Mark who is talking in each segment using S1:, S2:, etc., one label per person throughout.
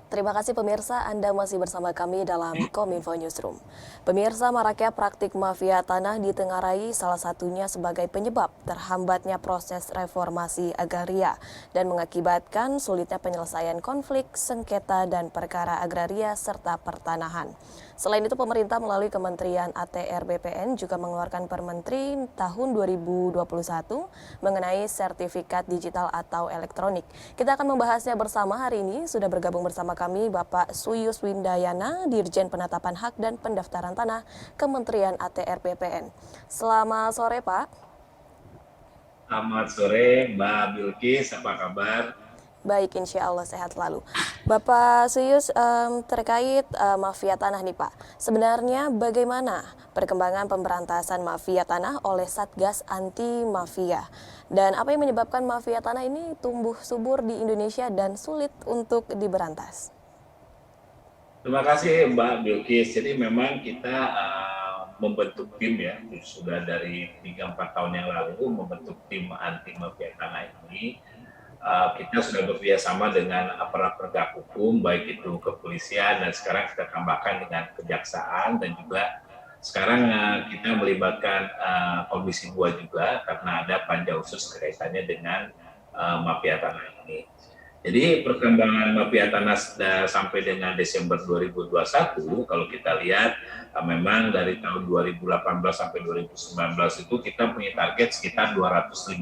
S1: Terima kasih pemirsa, Anda masih bersama kami dalam Kominfo Newsroom. Pemirsa, maraknya praktik mafia tanah ditengarai salah satunya sebagai penyebab terhambatnya proses reformasi agraria dan mengakibatkan sulitnya penyelesaian konflik, sengketa, dan perkara agraria serta pertanahan. Selain itu, pemerintah melalui Kementerian ATR BPN juga mengeluarkan Permenteri tahun 2021 mengenai sertifikat digital atau elektronik. Kita akan membahasnya bersama hari ini. Sudah bergabung bersama kami Bapak Suyus Windayana, Dirjen Penetapan Hak dan Pendaftaran Tanah Kementerian ATR BPN. Selamat sore, Pak.
S2: Selamat sore, Mbak Bilkis, apa kabar?
S1: Baik, insya Allah sehat selalu. Bapak Suyus, terkait mafia tanah nih Pak, sebenarnya bagaimana perkembangan pemberantasan mafia tanah oleh Satgas Anti Mafia? Dan apa yang menyebabkan mafia tanah ini tumbuh subur di Indonesia dan sulit untuk diberantas?
S2: Terima kasih Mbak Bilkis. Jadi memang kita membentuk tim ya, sudah dari 3-4 tahun yang lalu membentuk tim anti mafia tanah ini. Kita sudah bekerjasama dengan aparat penegak hukum, baik itu kepolisian dan sekarang kita tambahkan dengan kejaksaan dan juga sekarang kita melibatkan Komisi 2 juga karena ada panja khusus kaitannya dengan mafia tanah ini. Jadi perkembangan mafia tanah sampai dengan Desember 2021, kalau kita lihat memang dari tahun 2018 sampai 2019 itu kita punya target sekitar 252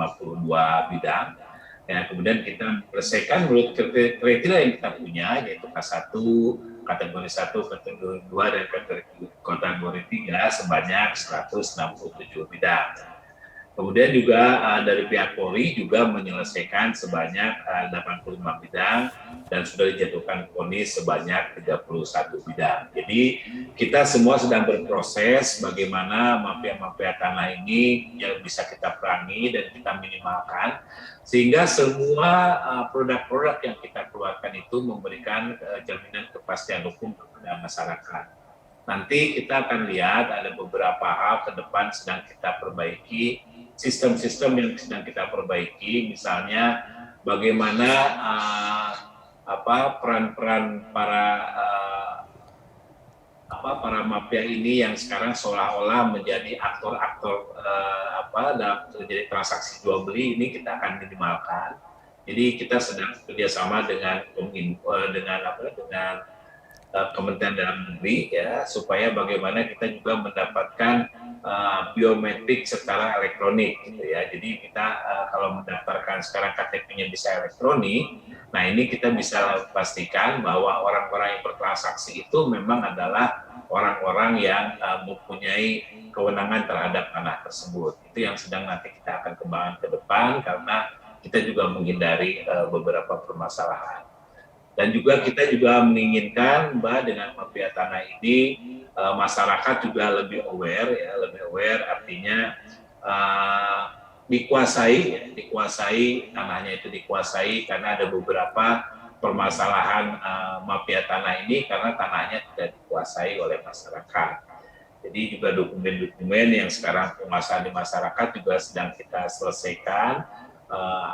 S2: bidang. Ya, kemudian kita menyelesaikan menurut kriteria yang kita punya, yaitu K1, kategori 1, kategori 2, dan kategori 3 sebanyak 167 bidang. Kemudian juga dari pihak Polri juga menyelesaikan sebanyak 85 bidang dan sudah dijatuhkan vonis sebanyak 31 bidang. Jadi kita semua sedang berproses bagaimana mafia-mafia tanah ini yang bisa kita perangi dan kita minimalkan sehingga semua produk-produk yang kita keluarkan itu memberikan jaminan kepastian hukum kepada masyarakat. Nanti kita akan lihat ada beberapa hal ke depan sedang kita perbaiki, sistem-sistem yang sedang kita perbaiki, misalnya bagaimana peran-peran para mafia ini yang sekarang seolah-olah menjadi aktor-aktor dalam terjadi transaksi jual beli ini kita akan minimalkan. Jadi kita sedang bekerjasama dengan Kementerian Dalam Negeri ya supaya bagaimana kita juga mendapatkan biometrik secara elektronik gitu ya. Jadi kita kalau mendaftarkan sekarang KTP-nya bisa elektronik, nah ini kita bisa pastikan bahwa orang-orang yang bertransaksi itu memang adalah orang-orang yang mempunyai kewenangan terhadap tanah tersebut. Itu yang sedang nanti kita akan kembangkan ke depan karena kita juga menghindari beberapa permasalahan. Dan juga kita juga menginginkan Mbak dengan mafia tanah ini masyarakat juga lebih aware ya, lebih aware artinya dikuasai tanahnya itu dikuasai karena ada beberapa permasalahan mafia tanah ini karena tanahnya tidak dikuasai oleh masyarakat. Jadi juga dokumen-dokumen yang sekarang penguasaan di masyarakat juga sedang kita selesaikan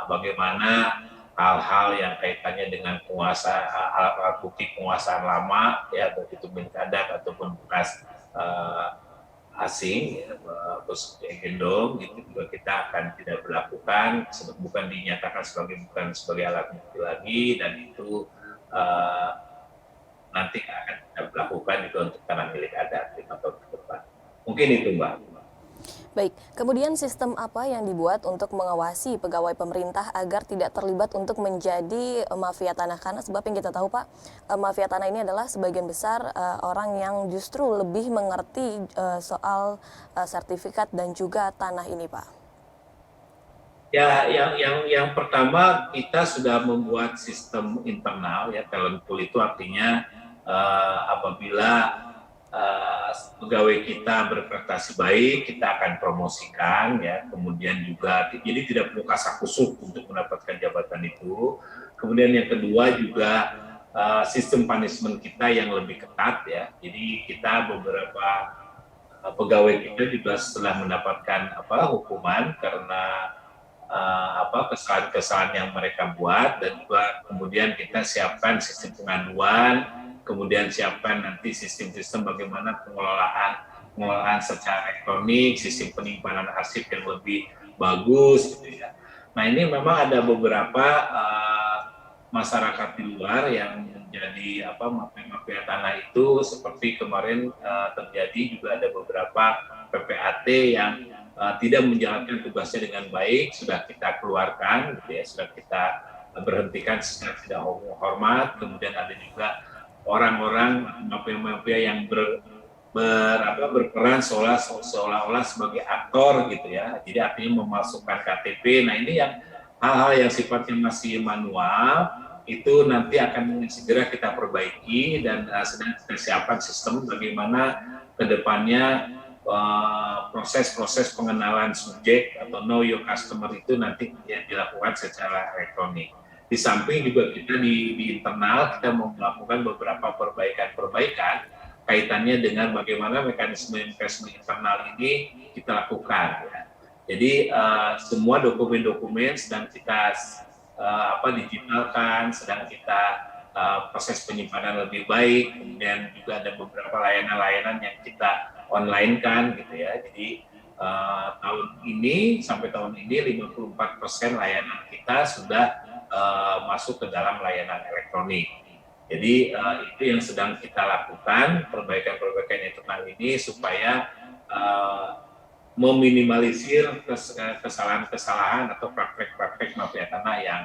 S2: bagaimana hal-hal yang kaitannya dengan alat bukti penguasaan lama ya baik itu milik adat ataupun bekas asing ya, terus gendong gitu juga kita akan tidak berlakukan bukan sebagai alat bukti lagi dan itu nanti akan kita berlakukan juga untuk tanah milik adat 5 tahun ke depan. Mungkin itu Mbak.
S1: Baik, kemudian sistem apa yang dibuat untuk mengawasi pegawai pemerintah agar tidak terlibat untuk menjadi mafia tanah? Karena sebab yang kita tahu Pak, mafia tanah ini adalah sebagian besar orang yang justru lebih mengerti soal sertifikat dan juga tanah ini Pak.
S2: Ya, yang pertama kita sudah membuat sistem internal ya talent pool itu artinya apabila pegawai kita berprestasi baik kita akan promosikan ya kemudian juga jadi tidak perlu kasakusuk untuk mendapatkan jabatan itu. Kemudian yang kedua juga sistem punishment kita yang lebih ketat ya. Jadi kita beberapa pegawai kita juga setelah mendapatkan hukuman karena kesalahan-kesalahan yang mereka buat, dan juga kemudian kita siapkan sistem pengaduan, kemudian siapkan nanti sistem-sistem bagaimana pengelolaan secara elektronik, sistem penyimpanan arsip yang lebih bagus gitu ya. Nah, ini memang ada beberapa masyarakat di luar yang menjadi mafia tanah itu, seperti kemarin terjadi juga ada beberapa PPAT yang tidak menjalankan tugasnya dengan baik, sudah kita keluarkan gitu ya, sudah kita berhentikan secara tidak hormat. Kemudian ada juga orang-orang mafia-mafia yang berperan seolah-olah sebagai aktor gitu ya, jadi artinya memasukkan KTP. Nah, ini yang hal-hal yang sifatnya masih manual itu nanti akan segera kita perbaiki, dan sedang kita siapkan sistem bagaimana kedepannya proses-proses pengenalan subjek atau know your customer itu nanti dilakukan secara elektronik. Di samping juga kita di internal kita mau melakukan beberapa perbaikan kaitannya dengan bagaimana mekanisme investment internal ini kita lakukan. Ya. Jadi semua dokumen-dokumen sedang kita digitalkan, sedang kita proses penyimpanan lebih baik, kemudian juga ada beberapa layanan-layanan yang kita online kan gitu ya. Jadi tahun ini sampai tahun ini 54% layanan kita sudah masuk ke dalam layanan elektronik. Jadi itu yang sedang kita lakukan, perbaikan-perbaikan internal ini supaya meminimalisir kesalahan-kesalahan atau praktek-praktek mafia tanah yang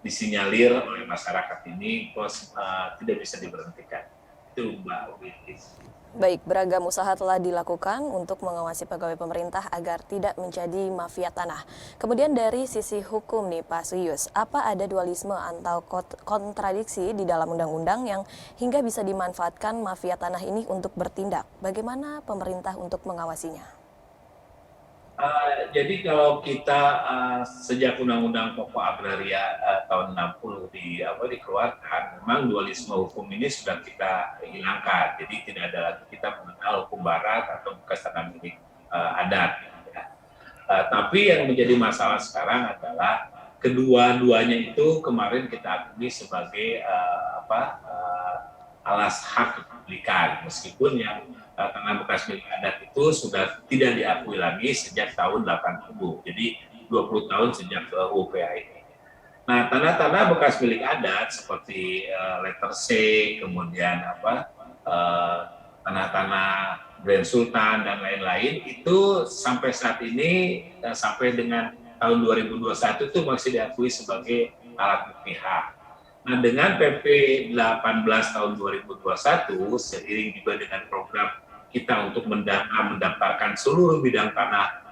S2: disinyalir oleh masyarakat ini tidak bisa diberhentikan. Itu Mbak Witis.
S1: Baik, beragam usaha telah dilakukan untuk mengawasi pegawai pemerintah agar tidak menjadi mafia tanah. Kemudian dari sisi hukum nih Pak Suyus, apa ada dualisme atau kontradiksi di dalam undang-undang yang hingga bisa dimanfaatkan mafia tanah ini untuk bertindak? Bagaimana pemerintah untuk mengawasinya?
S2: Jadi kalau kita sejak Undang-Undang Pokok Agraria tahun 60 dikeluarkan, memang dualisme hukum ini sudah kita hilangkan. Jadi tidak ada lagi kita mengenal hukum barat atau bekas tanah milik adat. Ya. Tapi yang menjadi masalah sekarang adalah kedua-duanya itu kemarin kita akui sebagai alas hak kepemilikan, meskipun yang tanah bekas milik adat itu sudah tidak diakui lagi sejak tahun 80. Jadi 20 tahun sejak UPA ini. Nah, tanah-tanah bekas milik adat seperti letter C, kemudian tanah-tanah Grand Sultan dan lain-lain itu sampai saat ini sampai dengan tahun 2021 itu masih diakui sebagai alat bukti hak. Nah, dengan PP 18 tahun 2021 seiring juga dengan program kita untuk mendaftarkan seluruh bidang tanah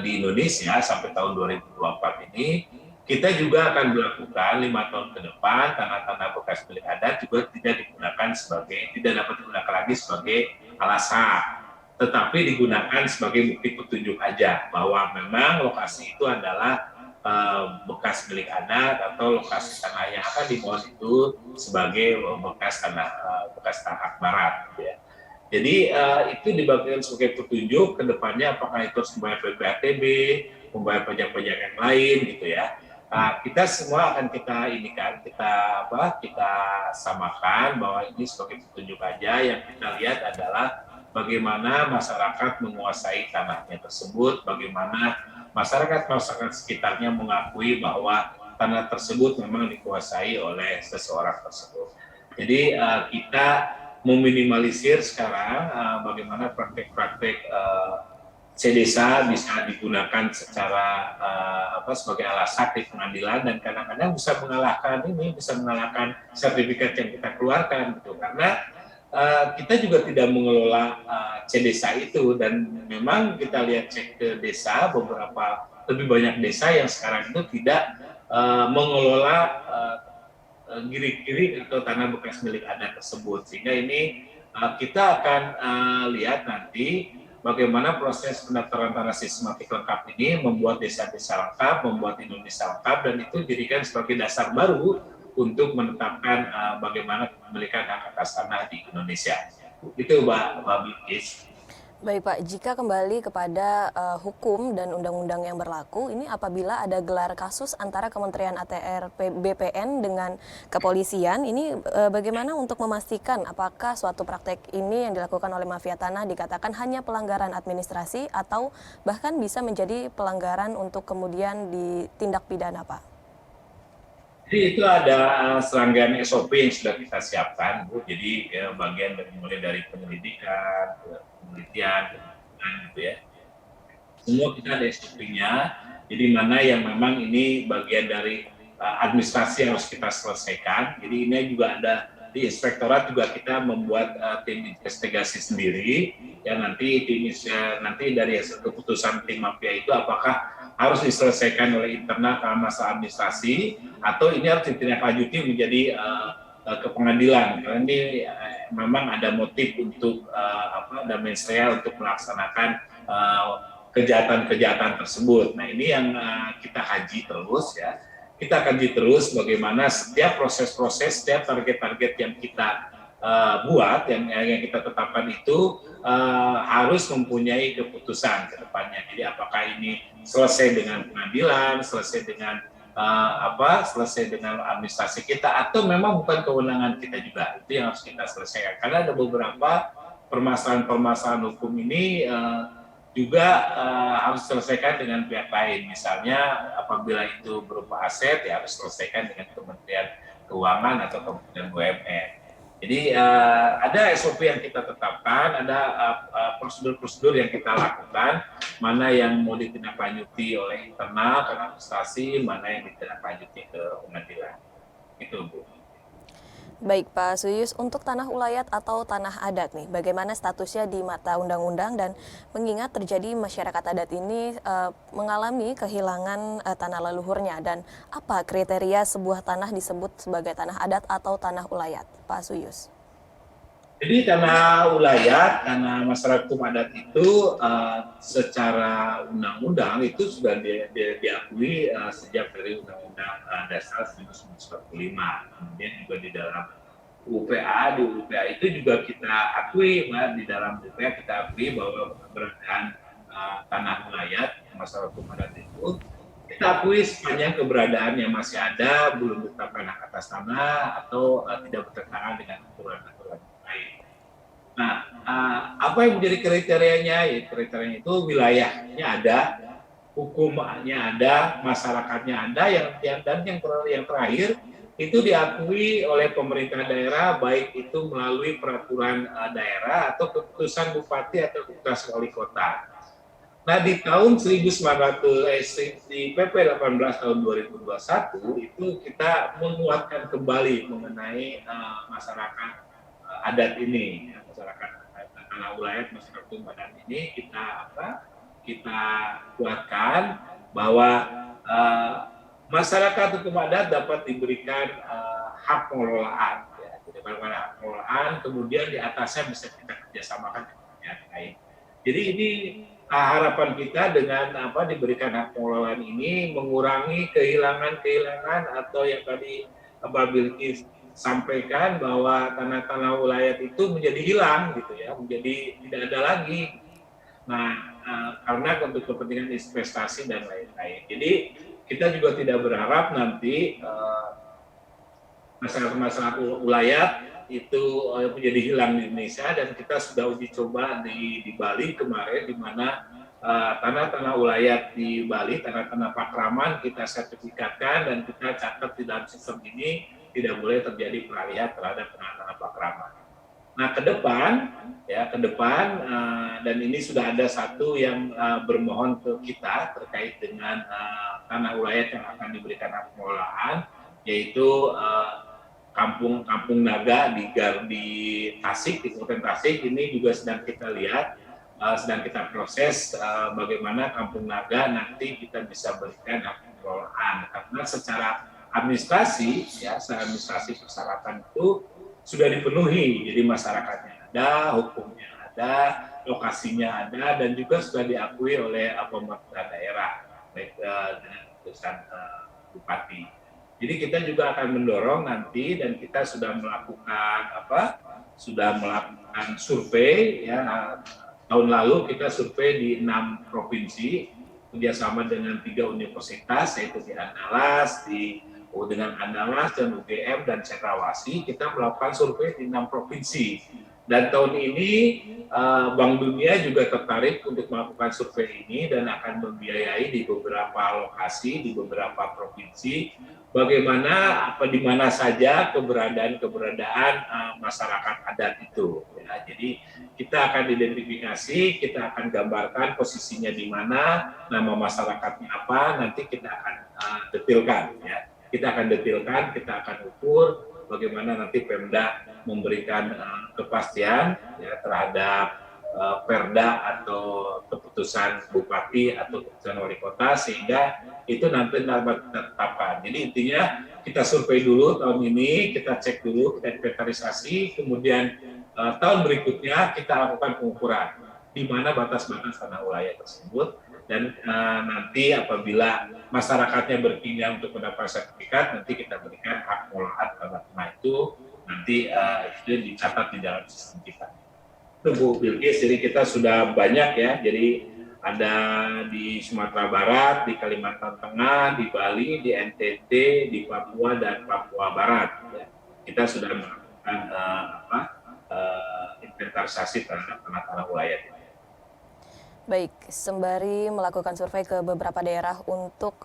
S2: di Indonesia sampai tahun 2024 ini, kita juga akan melakukan 5 tahun ke depan tanah-tanah bekas milik adat juga tidak dapat digunakan lagi sebagai alas hak, tetapi digunakan sebagai bukti petunjuk aja bahwa memang lokasi itu adalah bekas milik adat atau lokasi tanah yang akan dimohon itu sebagai bekas tanah hak barat. Ya. Jadi itu dibagikan sebagai petunjuk ke depannya apakah itu harus membayar PPATB, membayar pajak-pajak yang lain gitu ya. Kita semua akan kita samakan bahwa ini sebagai petunjuk aja. Yang kita lihat adalah bagaimana masyarakat menguasai tanahnya tersebut, bagaimana masyarakat sekitarnya mengakui bahwa tanah tersebut memang dikuasai oleh seseorang tersebut. Jadi kita meminimalisir sekarang bagaimana praktek-praktek C-Desa bisa digunakan secara sebagai alas hak di pengadilan, dan kadang-kadang bisa mengalahkan sertifikat yang kita keluarkan gitu, karena kita juga tidak mengelola C-Desa itu, dan memang kita lihat cek ke desa, lebih banyak desa yang sekarang itu tidak mengelola giri-giri atau tanah bekas milik adat tersebut, sehingga ini kita akan lihat nanti bagaimana proses pendaftaran tanah sistematik lengkap ini membuat desa-desa lengkap, membuat Indonesia lengkap, dan itu dijadikan sebagai dasar baru untuk menetapkan bagaimana kepemilikan hak atas tanah di Indonesia. Itu Mbak Bilkis.
S1: Baik Pak, jika kembali kepada hukum dan undang-undang yang berlaku, ini apabila ada gelar kasus antara Kementerian ATR BPN dengan kepolisian, ini bagaimana untuk memastikan apakah suatu praktek ini yang dilakukan oleh mafia tanah dikatakan hanya pelanggaran administrasi atau bahkan bisa menjadi pelanggaran untuk kemudian ditindak pidana Pak?
S2: Jadi itu ada serangkaian SOP yang sudah kita siapkan, Bu. Jadi bagian mulai dari penyelidikan, penelitian, penyidikan, gitu ya. Semua kita ada SOP-nya. Jadi mana yang memang ini bagian dari administrasi yang harus kita selesaikan. Jadi ini juga ada di inspektorat juga kita membuat tim investigasi sendiri. Ya nanti dari hasil keputusan tim mafia itu apakah harus diselesaikan oleh internal karena masalah administrasi atau ini harus ditindaklanjuti menjadi ke pengadilan karena ini memang ada motif untuk dan mensrea untuk melaksanakan kejahatan-kejahatan tersebut. Nah ini yang kita kaji terus ya. Kita kaji terus bagaimana setiap proses-proses, setiap target-target yang kita buat, yang kita tetapkan itu harus mempunyai keputusan ke depannya. Jadi apakah ini selesai dengan pengadilan, selesai dengan selesai dengan administrasi kita, atau memang bukan kewenangan kita juga. Itu yang harus kita selesaikan. Karena ada beberapa permasalahan-permasalahan hukum ini juga harus diselesaikan dengan pihak lain. Misalnya apabila itu berupa aset, ya harus diselesaikan dengan Kementerian Keuangan atau Kementerian BUMN. Jadi ada SOP yang kita tetapkan, ada prosedur-prosedur yang kita lakukan, mana yang mau ditindaklanjuti oleh internal ke administrasi, mana yang ditindaklanjuti ke pengadilan. Itu, Bu.
S1: Baik Pak Suyus, untuk tanah ulayat atau tanah adat nih, bagaimana statusnya di mata undang-undang dan mengingat terjadi masyarakat adat ini mengalami kehilangan tanah leluhurnya dan apa kriteria sebuah tanah disebut sebagai tanah adat atau tanah ulayat, Pak Suyus?
S2: Jadi tanah ulayat, tanah masyarakat hukum adat itu secara undang-undang itu sudah diakui sejak dari Undang-Undang Dasar 1945. Kemudian juga di dalam UPA, di UPA itu juga kita akui, di dalam UPA kita akui bahwa keberadaan tanah ulayat masyarakat hukum adat itu kita akui sepanjang keberadaan yang masih ada, belum ditetapkan hak atas tanah atau tidak bertentangan dengan aturan-aturan lain. Nah, apa yang menjadi kriterianya? Ya, kriterianya itu wilayahnya ada, hukumnya ada, masyarakatnya ada, yang terakhir itu diakui oleh pemerintah daerah, baik itu melalui peraturan daerah atau keputusan bupati atau keputusan wali kota. Nah, di tahun 1900 di PP 18 tahun 2021 itu kita menguatkan kembali mengenai masyarakat adat ini, masyarakat tanah ulayat masyarakat hukum adat ini kita kuatkan bahwa masyarakat hukum adat dapat diberikan hak pengelolaan, ya, diberikan hak pengelolaan, kemudian di atasnya bisa kita kerjasamakan dengan pihak lain. Jadi ini harapan kita dengan diberikan hak pengelolaan ini mengurangi kehilangan atau yang tadi Mbak Bilkis sampaikan bahwa tanah-tanah ulayat itu menjadi hilang gitu ya, menjadi tidak ada lagi. Nah, karena untuk kepentingan investasi dan lain-lain. Jadi kita juga tidak berharap nanti masyarakat ulayat itu menjadi hilang di Indonesia, dan kita sudah uji coba di Bali kemarin, di mana tanah-tanah ulayat di Bali, tanah-tanah pakraman kita sertifikatkan dan kita catat di dalam sistem ini tidak boleh terjadi peralihan terhadap tanah-tanah pakraman. Nah, ke depan dan ini sudah ada satu yang bermohon ke kita terkait dengan tanah ulayat yang akan diberikan hak pengelolaan, yaitu Kampung Naga di Tasik, di Kabupaten Tasik. Ini juga sedang kita lihat, sedang kita proses bagaimana Kampung Naga nanti kita bisa berikan hak pengelolaan, karena secara administrasi persyaratan itu sudah dipenuhi. Jadi masyarakatnya ada, hukumnya ada, lokasinya ada, dan juga sudah diakui oleh pemerintah daerah baik dengan keputusan bupati. Jadi kita juga akan mendorong nanti, dan kita sudah melakukan survei ya tahun lalu kita survei di 6 provinsi kerjasama dengan 3 universitas, yaitu di Andalas, dengan Andalas dan UGM dan Cendrawasih. Kita melakukan survei di 6 provinsi. Dan tahun ini Bank Dunia juga tertarik untuk melakukan survei ini dan akan membiayai di beberapa lokasi, di beberapa provinsi, bagaimana di mana saja keberadaan masyarakat adat itu. Ya, jadi kita akan identifikasi, kita akan gambarkan posisinya di mana, nama masyarakatnya apa, nanti kita akan detilkan. Ya. Kita akan detilkan, kita akan ukur bagaimana nanti Pemda memberikan kepastian ya, terhadap perda atau keputusan bupati atau keputusan wali kota, sehingga itu nanti dapat ditetapkan. Jadi intinya kita survei dulu tahun ini, kita cek dulu, kita inventarisasi, kemudian tahun berikutnya kita lakukan pengukuran di mana batas-batas tanah wilayah tersebut, dan nanti apabila masyarakatnya berpindah untuk mendapat sertifikat, nanti kita berikan hak pengelolaan tanah itu, nanti itu dicatat di dalam sistem kita. Itu Bu Bilkis, jadi kita sudah banyak ya, jadi ada di Sumatera Barat, di Kalimantan Tengah, di Bali, di NTT, di Papua dan Papua Barat. Ya. Kita sudah melakukan inventarisasi terhadap tanah-tanah wilayah.
S1: Baik, sembari melakukan survei ke beberapa daerah untuk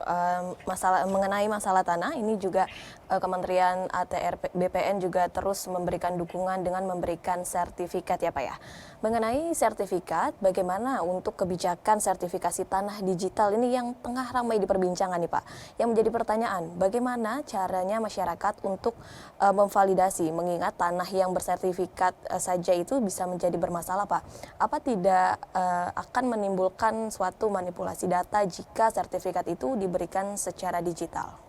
S1: mengenai masalah tanah, ini juga Kementerian ATR BPN juga terus memberikan dukungan dengan memberikan sertifikat ya Pak ya. Mengenai sertifikat, bagaimana untuk kebijakan sertifikasi tanah digital ini yang tengah ramai diperbincangkan nih Pak. Yang menjadi pertanyaan, bagaimana caranya masyarakat untuk memvalidasi, mengingat tanah yang bersertifikat saja itu bisa menjadi bermasalah Pak. Apa tidak akan menimbulkan suatu manipulasi data jika sertifikat itu diberikan secara digital?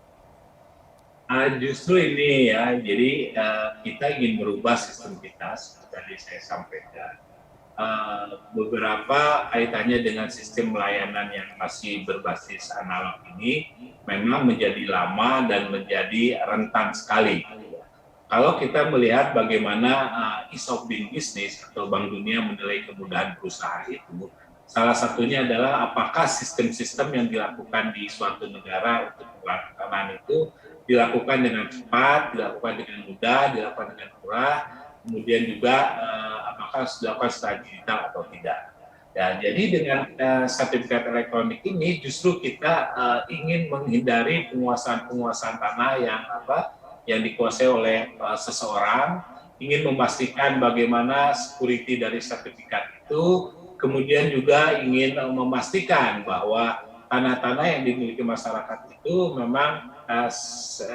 S2: Justru ini ya, jadi kita ingin merubah sistem kita, seperti tadi saya sampaikan. Beberapa kaitannya dengan sistem layanan yang masih berbasis analog ini memang menjadi lama dan menjadi rentan sekali. Kalau kita melihat bagaimana ease of doing business atau Bank Dunia menilai kemudahan berusaha itu, salah satunya adalah apakah sistem-sistem yang dilakukan di suatu negara untuk pelaksanaan itu dilakukan dengan cepat, dilakukan dengan mudah, dilakukan dengan murah, kemudian juga apakah dilakukan secara digital atau tidak. Ya, jadi dengan sertifikat elektronik ini justru kita ingin menghindari penguasaan tanah yang dikuasai oleh seseorang, ingin memastikan bagaimana security dari sertifikat itu, kemudian juga ingin memastikan bahwa tanah-tanah yang dimiliki masyarakat itu memang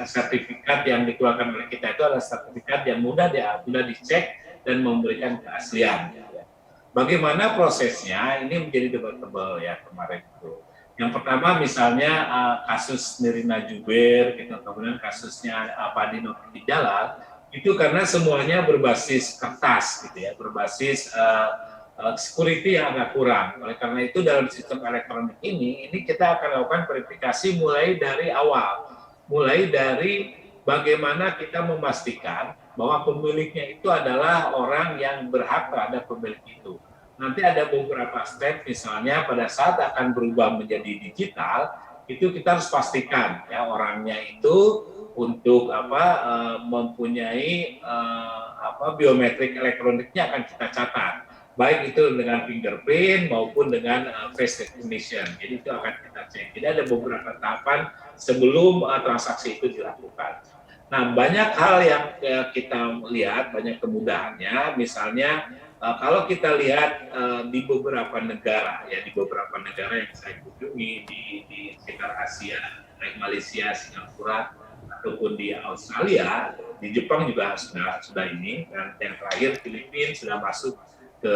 S2: sertifikat yang dikeluarkan oleh kita itu adalah sertifikat yang mudah dicek dan memberikan keaslian. Bagaimana prosesnya? Ini menjadi debatable ya kemarin itu. Yang pertama misalnya kasus Nirina Jubair, kemudian kasusnya Padi Nurti Jalal, itu karena semuanya berbasis kertas gitu ya, berbasis security yang agak kurang. Oleh karena itu dalam sistem elektronik ini kita akan lakukan verifikasi mulai dari awal, mulai dari bagaimana kita memastikan bahwa pemiliknya itu adalah orang yang berhak terhadap pemilik itu. Nanti ada beberapa step, misalnya pada saat akan berubah menjadi digital, itu kita harus pastikan ya orangnya itu untuk mempunyai biometrik elektroniknya akan kita catat, baik itu dengan fingerprint maupun dengan face recognition. Jadi itu akan kita cek. Jadi ada beberapa tahapan sebelum transaksi itu dilakukan. Nah, banyak hal yang kita lihat, banyak kemudahannya. Misalnya kalau kita lihat di beberapa negara, ya di beberapa negara yang saya kunjungi di sekitar Asia, baik Malaysia, Singapura, ataupun di Australia, di Jepang juga sudah ini, dan yang terakhir Filipina sudah masuk ke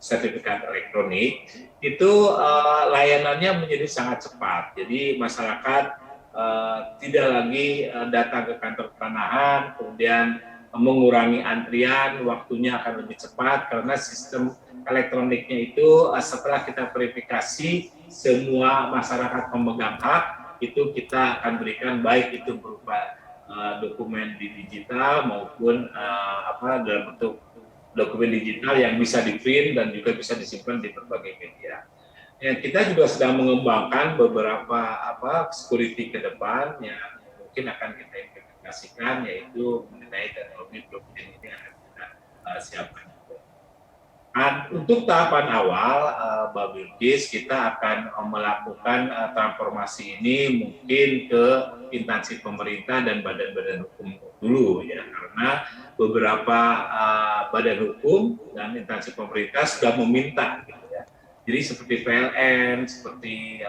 S2: sertifikat elektronik, itu layanannya menjadi sangat cepat. Jadi masyarakat tidak lagi datang ke kantor pertanahan, kemudian mengurangi antrian, waktunya akan lebih cepat karena sistem elektroniknya itu setelah kita verifikasi semua masyarakat pemegang hak itu kita akan berikan baik itu berupa dokumen di digital maupun dalam bentuk dokumen digital yang bisa di-print dan juga bisa disimpan di berbagai media. Ya, kita juga sedang mengembangkan beberapa security ke depan yang mungkin akan kita implementasikan, yaitu mengenai teknologi blockchain ini akan kita siapkan. Nah, untuk tahapan awal, Mbak Bilkis, kita akan melakukan transformasi ini mungkin ke instansi pemerintah dan badan-badan hukum dulu ya, karena beberapa badan hukum dan instansi pemerintah sudah meminta gitu ya. Jadi seperti PLN, seperti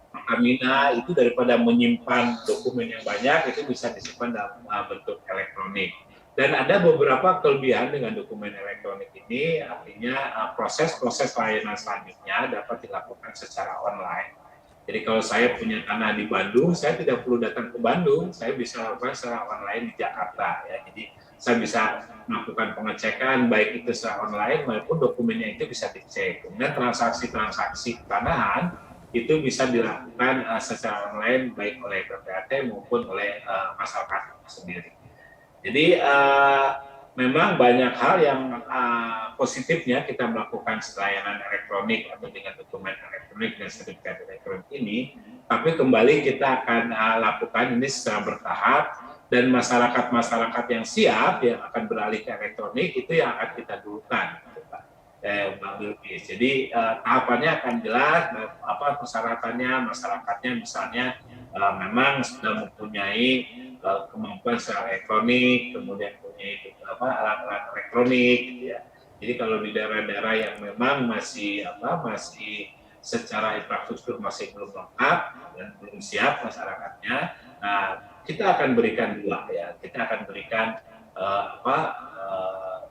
S2: Pertamina itu daripada menyimpan dokumen yang banyak itu bisa disimpan dalam bentuk elektronik. Dan ada beberapa kelebihan dengan dokumen elektronik ini, artinya proses-proses layanan selanjutnya dapat dilakukan secara online. Jadi kalau saya punya tanah di Bandung, saya tidak perlu datang ke Bandung, saya bisa lakukan secara online di Jakarta. Ya. Jadi saya bisa melakukan pengecekan baik itu secara online maupun dokumennya itu bisa dicek. Kemudian transaksi-transaksi tanahan itu bisa dilakukan secara online baik oleh PPAT maupun oleh masyarakat sendiri. Jadi memang banyak hal yang positifnya kita melakukan layanan elektronik atau dengan dokumen elektronik dan sertifikat elektronik ini, tapi kembali kita akan lakukan ini secara bertahap dan masyarakat-masyarakat yang siap yang akan beralih ke elektronik itu yang akan kita dulukan. Bang Bilkis. Jadi tahapannya akan jelas, apa persyaratannya, masyarakatnya misalnya memang sudah mempunyai kemampuan secara elektronik, kemudian mempunyai alat-alat elektronik, gitu ya. Jadi kalau di daerah-daerah yang memang masih secara infrastruktur masih belum lengkap dan belum siap masyarakatnya, nah kita akan berikan dua ya, kita akan berikan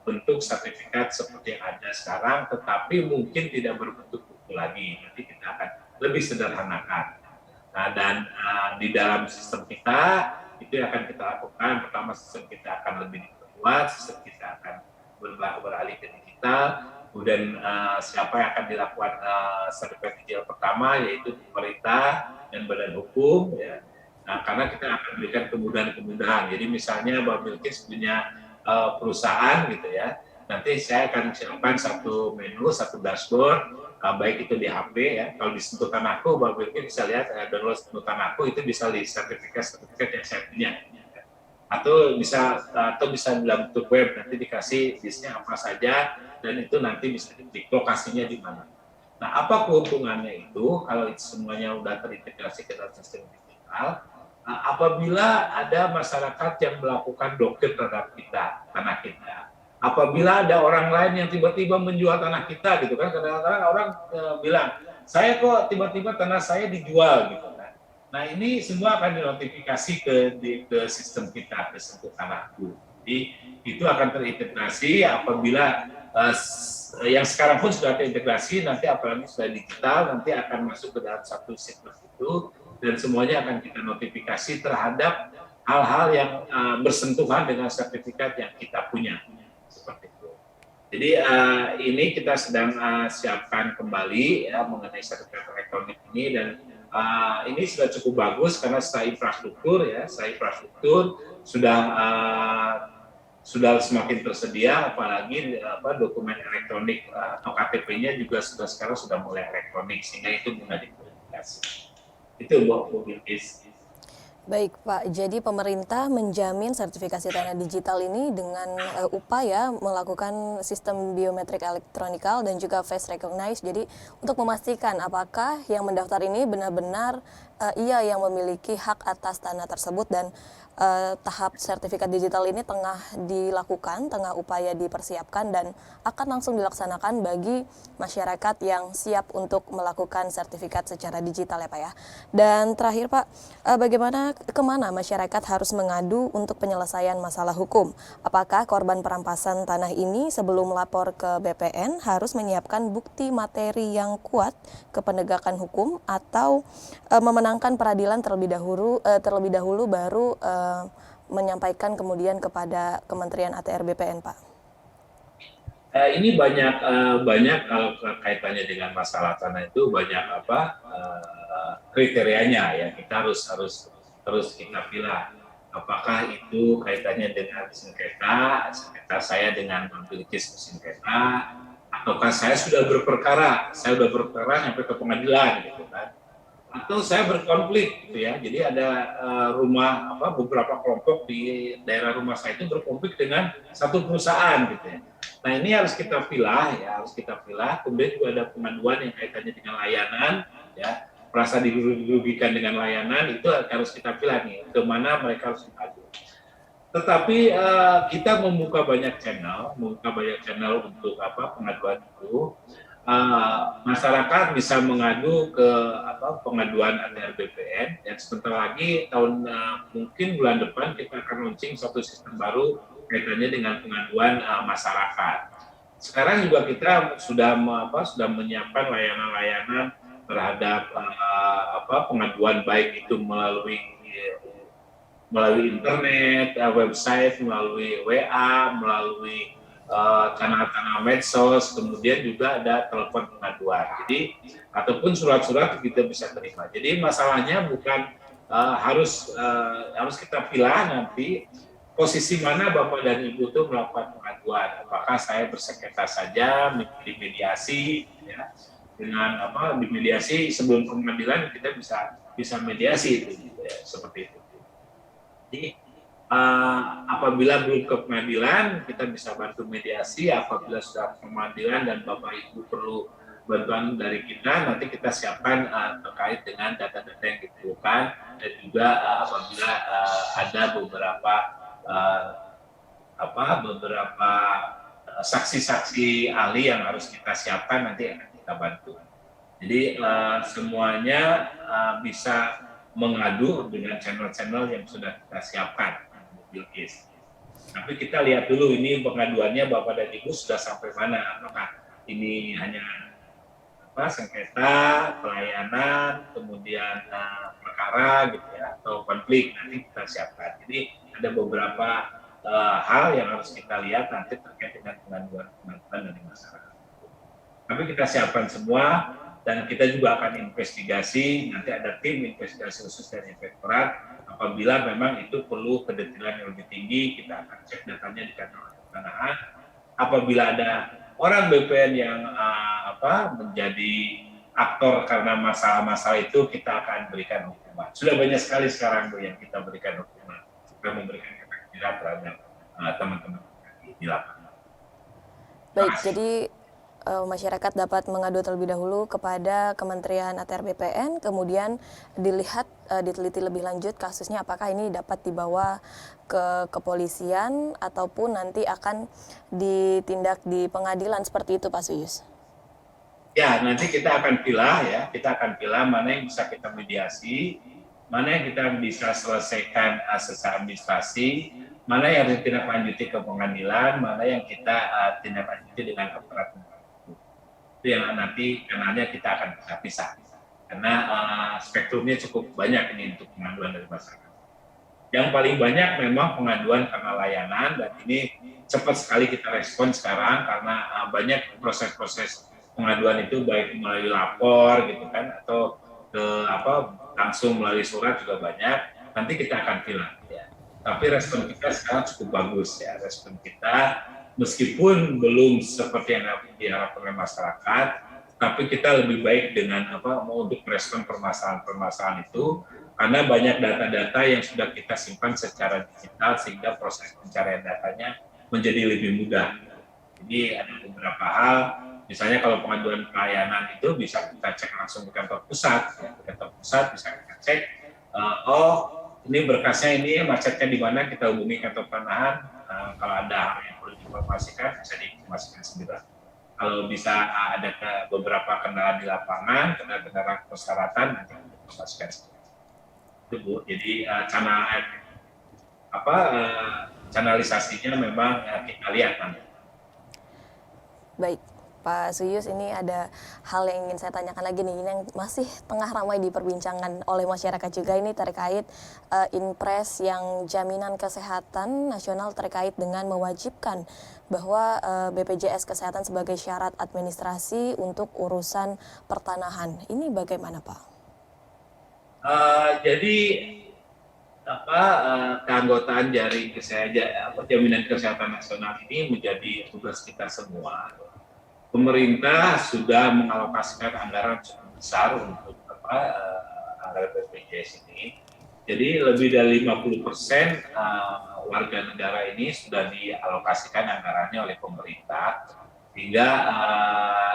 S2: bentuk sertifikat seperti yang ada sekarang, tetapi mungkin tidak berbentuk buku lagi. Nanti kita akan lebih sederhanakan. Nah, dan di dalam sistem kita itu yang akan kita lakukan. Pertama, sistem kita akan lebih diperkuat, sistem kita akan beralih ke digital. Kemudian siapa yang akan dilakukan sertifikat digital pertama, yaitu pemerintah dan badan hukum. Ya. Nah, karena kita akan berikan kemudahan-kemudahan. Jadi misalnya Mbak Bilkis punya perusahaan gitu ya, nanti saya akan siapkan satu menu, satu dashboard, baik itu di HP ya, kalau di Sentuh Tanahku, Mbak Bilkis bisa lihat download Sentuh Tanahku itu bisa di sertifikat yang saya punya, atau bisa dalam bentuk web, nanti dikasih listnya apa saja dan itu nanti bisa diklik lokasinya di mana. Nah, apa keuntungannya itu kalau itu semuanya udah terintegrasi ke dalam sistem digital? Apabila ada masyarakat yang melakukan blokir terhadap kita, tanah kita, apabila ada orang lain yang tiba-tiba menjual tanah kita, gitu kan, kadang-kadang orang bilang, saya kok tiba-tiba tanah saya dijual, gitu kan. Nah ini semua akan dinotifikasi ke sistem kita, ke Sentuh Tanahku. Jadi itu akan terintegrasi apabila yang sekarang pun sudah terintegrasi, nanti apalagi sudah digital, nanti akan masuk ke dalam satu siklus itu, dan semuanya akan kita notifikasi terhadap hal-hal yang bersentuhan dengan sertifikat yang kita punya, seperti itu. Jadi ini kita sedang siapkan kembali ya mengenai sertifikat elektronik ini, dan ini sudah cukup bagus karena secara infrastruktur sudah semakin tersedia, apalagi dokumen elektronik atau KTP-nya juga sekarang sudah mulai elektronik, sehingga itu mudah diverifikasi. Itu Bu Bilkis.
S1: Baik Pak, jadi pemerintah menjamin sertifikasi tanah digital ini dengan upaya melakukan sistem biometrik elektronikal dan juga face recognize. Jadi untuk memastikan apakah yang mendaftar ini benar-benar ia yang memiliki hak atas tanah tersebut, dan tahap sertifikat digital ini tengah dilakukan, tengah upaya dipersiapkan dan akan langsung dilaksanakan bagi masyarakat yang siap untuk melakukan sertifikat secara digital ya Pak ya. Dan terakhir Pak, bagaimana kemana masyarakat harus mengadu untuk penyelesaian masalah hukum? Apakah korban perampasan tanah ini sebelum melapor ke BPN harus menyiapkan bukti materi yang kuat ke penegakan hukum, atau memenangkan peradilan terlebih dahulu baru menyampaikan kemudian kepada Kementerian ATR BPN, Pak?
S2: Ini banyak kalau kaitannya dengan masalah tanah itu banyak kriterianya ya, kita harus kita pilih. apakah itu kaitannya dengan sengketa saya dengan Bilqis sengketa, ataukah saya sudah berperkara sampai ke pengadilan gitu kan, atau saya berkonflik gitu ya. Jadi ada beberapa kelompok di daerah rumah saya itu berkonflik dengan satu perusahaan gitu ya. Nah ini harus kita pilah ya, Kemudian juga ada pengaduan yang kaitannya dengan layanan ya, merasa dirugikan dengan layanan, itu harus kita pilah nih kemana mereka harus mengadu. Tetapi kita membuka banyak channel untuk pengaduan itu. Masyarakat bisa mengadu ke pengaduan ATR BPN, dan sebentar lagi mungkin bulan depan kita akan launching satu sistem baru kaitannya dengan pengaduan masyarakat. Sekarang juga kita sudah menyiapkan layanan-layanan terhadap pengaduan, baik itu melalui internet, website, melalui WA, melalui kanal-kanal medsos, kemudian juga ada telepon pengaduan. Jadi ataupun surat-surat kita bisa terima. Jadi masalahnya bukan harus kita pilih nanti posisi mana Bapak dan Ibu itu melakukan pengaduan. Apakah saya bersengketa saja di mediasi, ya, dengan di mediasi sebelum pengadilan kita bisa mediasi itu, ya, seperti itu. Jadi apabila belum ke pengadilan, kita bisa bantu mediasi. Apabila sudah ke pengadilan dan Bapak Ibu perlu bantuan dari kita, nanti kita siapkan terkait dengan data-data yang diperlukan, dan juga apabila ada beberapa saksi-saksi ahli yang harus kita siapkan, nanti akan kita bantu. Jadi semuanya bisa mengadu dengan channel-channel yang sudah kita siapkan. Bilqis. Tapi kita lihat dulu ini pengaduannya Bapak dan Ibu sudah sampai mana, apakah ini hanya sengketa, pelayanan, kemudian perkara gitu ya, atau konflik, nanti kita siapkan. Jadi ada beberapa hal yang harus kita lihat nanti terkait dengan pengaduan dari masyarakat. Tapi kita siapkan semua, dan kita juga akan investigasi, nanti ada tim investigasi khusus dari Inspektorat. Apabila memang itu perlu kedetailan yang lebih tinggi, kita akan cek datanya di kantor ketanaan. Apabila ada orang BPN yang menjadi aktor karena masalah-masalah itu, kita akan berikan hukuman. Sudah banyak sekali sekarang yang kita berikan hukuman. Kita memberikan efek jerat terhadap teman-teman di lapangan.
S1: Baik, jadi masyarakat dapat mengadu terlebih dahulu kepada Kementerian ATR BPN, kemudian diteliti lebih lanjut kasusnya apakah ini dapat dibawa ke kepolisian ataupun nanti akan ditindak di pengadilan, seperti itu Pak Suyus.
S2: Ya, nanti kita akan pilih mana yang bisa kita mediasi, mana yang kita bisa selesaikan secara administrasi, mana yang harus kita lanjuti ke pengadilan, mana yang kita tindak lanjuti dengan aparat. Itu yang nanti kanalnya kita akan pisah, karena spektrumnya cukup banyak ini untuk pengaduan dari masyarakat. Yang paling banyak memang pengaduan karena layanan, dan ini cepat sekali kita respon sekarang karena banyak proses-proses pengaduan itu baik melalui lapor gitu kan, atau langsung melalui surat juga banyak. Nanti kita akan pilih ya. Tapi respon kita sekarang cukup bagus ya, respon kita meskipun belum seperti yang diharapkan oleh masyarakat, tapi kita lebih baik dengan untuk merespon permasalahan itu, karena banyak data-data yang sudah kita simpan secara digital sehingga proses pencarian datanya menjadi lebih mudah. Jadi ada beberapa hal, misalnya kalau pengaduan pelayanan itu bisa kita cek langsung di kantor pusat, ya. Di kantor pusat bisa kita cek, ini berkasnya ini macetnya di mana, kita hubungi kantor penahan. Kalau ada hal yang perlu diinformasikan bisa diinformasikan segera. Kalau bisa ada beberapa kendala di lapangan, kendala persyaratan, nanti diinformasikan segera. Itu Bu. Jadi kanalisasinya memang kita lihat nanti.
S1: Baik, Pak Suyus, ini ada hal yang ingin saya tanyakan lagi nih, ini yang masih tengah ramai diperbincangkan oleh masyarakat juga, ini terkait Inpres yang jaminan kesehatan nasional terkait dengan mewajibkan bahwa BPJS Kesehatan sebagai syarat administrasi untuk urusan pertanahan. Ini bagaimana Pak?
S2: Jadi keanggotaan jaminan kesehatan nasional ini menjadi tugas kita semua. Pemerintah sudah mengalokasikan anggaran cukup besar untuk anggaran BPJS ini. Jadi lebih dari 50% warga negara ini sudah dialokasikan anggarannya oleh pemerintah, hingga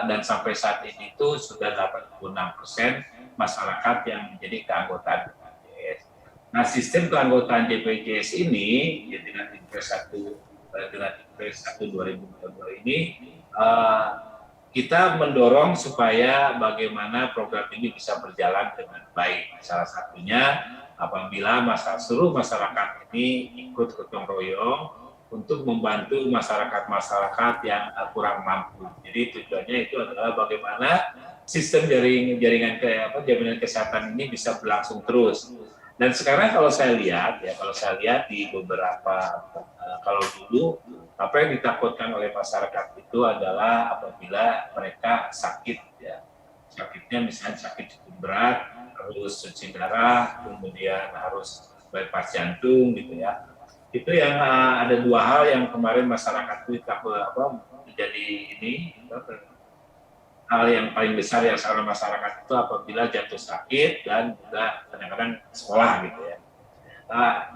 S2: dan sampai saat ini itu sudah 86% masyarakat yang menjadi keanggotaan BPJS. Nah, sistem keanggotaan BPJS ini ya, dengan Impres 1 2022 ini kita mendorong supaya bagaimana program ini bisa berjalan dengan baik. Salah satunya apabila seluruh masyarakat ini ikut gotong royong untuk membantu masyarakat-masyarakat yang kurang mampu. Jadi tujuannya itu adalah bagaimana sistem jaringan jaminan kesehatan ini bisa berlangsung terus. Dan sekarang kalau saya lihat di beberapa kalau dulu apa yang ditakutkan oleh masyarakat itu adalah apabila mereka sakit, ya sakitnya misalnya sakit cukup berat, harus cuci darah, kemudian harus bypass jantung gitu ya. Itu yang ada dua hal yang kemarin masyarakat itu takut menjadi hal yang paling besar yang salah masyarakat itu apabila jatuh sakit dan juga kadang-kadang sekolah gitu ya.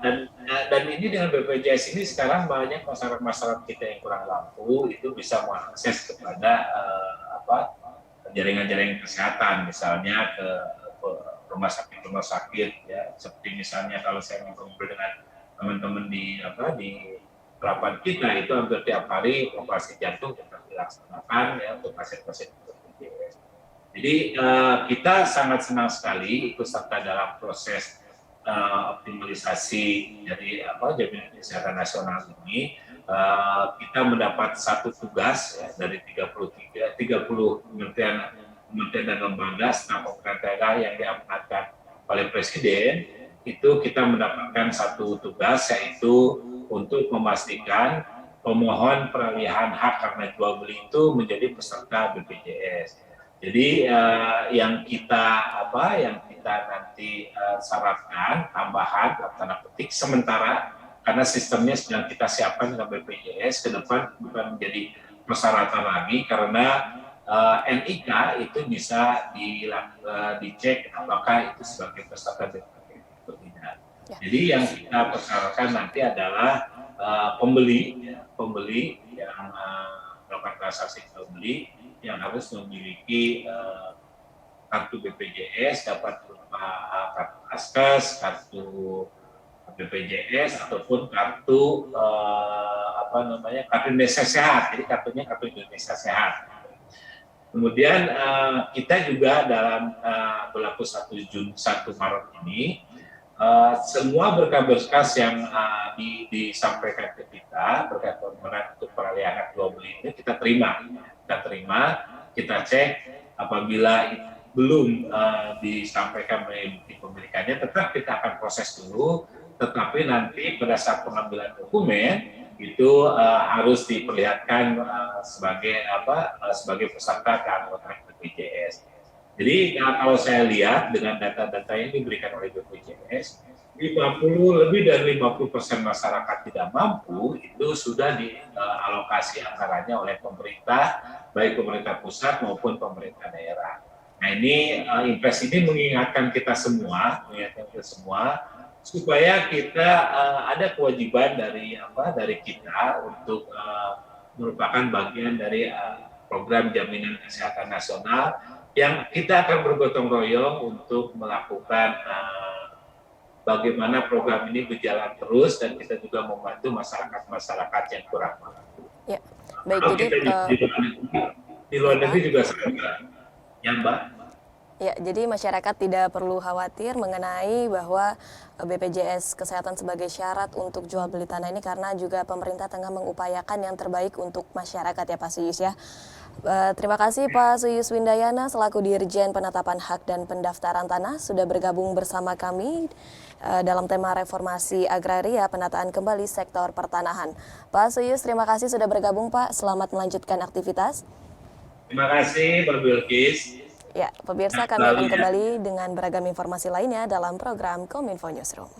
S2: Dan ini dengan BPJS ini sekarang banyak masyarakat kita yang kurang mampu itu bisa mengakses kepada jaringan-jaringan kesehatan, misalnya ke rumah sakit ya, seperti misalnya kalau saya ngobrol dengan teman-teman di harapan kita itu hampir tiap hari operasi jantung tetap dilaksanakan ya untuk pasien-pasien BPJS. Jadi kita sangat senang sekali ikut serta dalam proses optimalisasi dari jaminan kesehatan nasional ini. Kita mendapat satu tugas ya, dari 30 kementerian dan lembaga serta pemerintah daerah yang diamanatkan oleh Presiden. Itu kita mendapatkan satu tugas, yaitu untuk memastikan pemohon peralihan hak karena jual beli itu menjadi peserta BPJS. Jadi yang kita nanti syaratkan tambahan tanda petik sementara karena sistemnya sedang kita siapkan dengan BPJS, ke depan bukan menjadi persyaratan lagi karena NIK itu bisa dicek apakah itu sebagai peserta BPJS atau tidak. Ya. Jadi yang kita persyaratkan nanti adalah pembeli yang melakukan transaksi jual beli yang harus memiliki kartu BPJS, dapat berupa kartu Askes, kartu BPJS ataupun kartu kartu Indonesia Sehat. Jadi kartunya kartu Indonesia Sehat. Kemudian kita juga dalam berlaku 1 Maret ini semua berkas-berkas yang disampaikan ke kita berkait permohonan untuk peralihan hak jual beli ini kita terima, kita cek apabila belum disampaikan bukti pemilikannya, tetap kita akan proses dulu, tetapi nanti pada saat pengambilan dokumen itu harus diperlihatkan sebagai peserta keanggotaan BPJS. Jadi kalau saya lihat dengan data-data yang diberikan oleh BPJS, lebih dari 50% masyarakat tidak mampu itu sudah dialokasi anggarannya oleh pemerintah, baik pemerintah pusat maupun pemerintah daerah. Nah ini Impres ini mengingatkan kita semua supaya kita ada kewajiban dari kita untuk merupakan bagian dari program jaminan kesehatan nasional yang kita akan bergotong royong untuk melakukan bagaimana program ini berjalan terus dan kita juga membantu masyarakat yang kurang mampu.
S1: Ya, baik. Jadi
S2: di luar negeri juga sama, ya Mbak.
S1: Ya, jadi masyarakat tidak perlu khawatir mengenai bahwa BPJS Kesehatan sebagai syarat untuk jual beli tanah ini karena juga pemerintah tengah mengupayakan yang terbaik untuk masyarakat ya Pak Suyus ya. Terima kasih Pak Suyus Windayana selaku Dirjen Penetapan Hak dan Pendaftaran Tanah sudah bergabung bersama kami dalam tema reformasi agraria penataan kembali sektor pertanahan. Pak Suyus, terima kasih sudah bergabung Pak. Selamat melanjutkan aktivitas.
S2: Terima kasih Mbak Bilkis.
S1: Ya, pemirsa kami akan kembali dengan beragam informasi lainnya dalam program Kominfo Newsroom.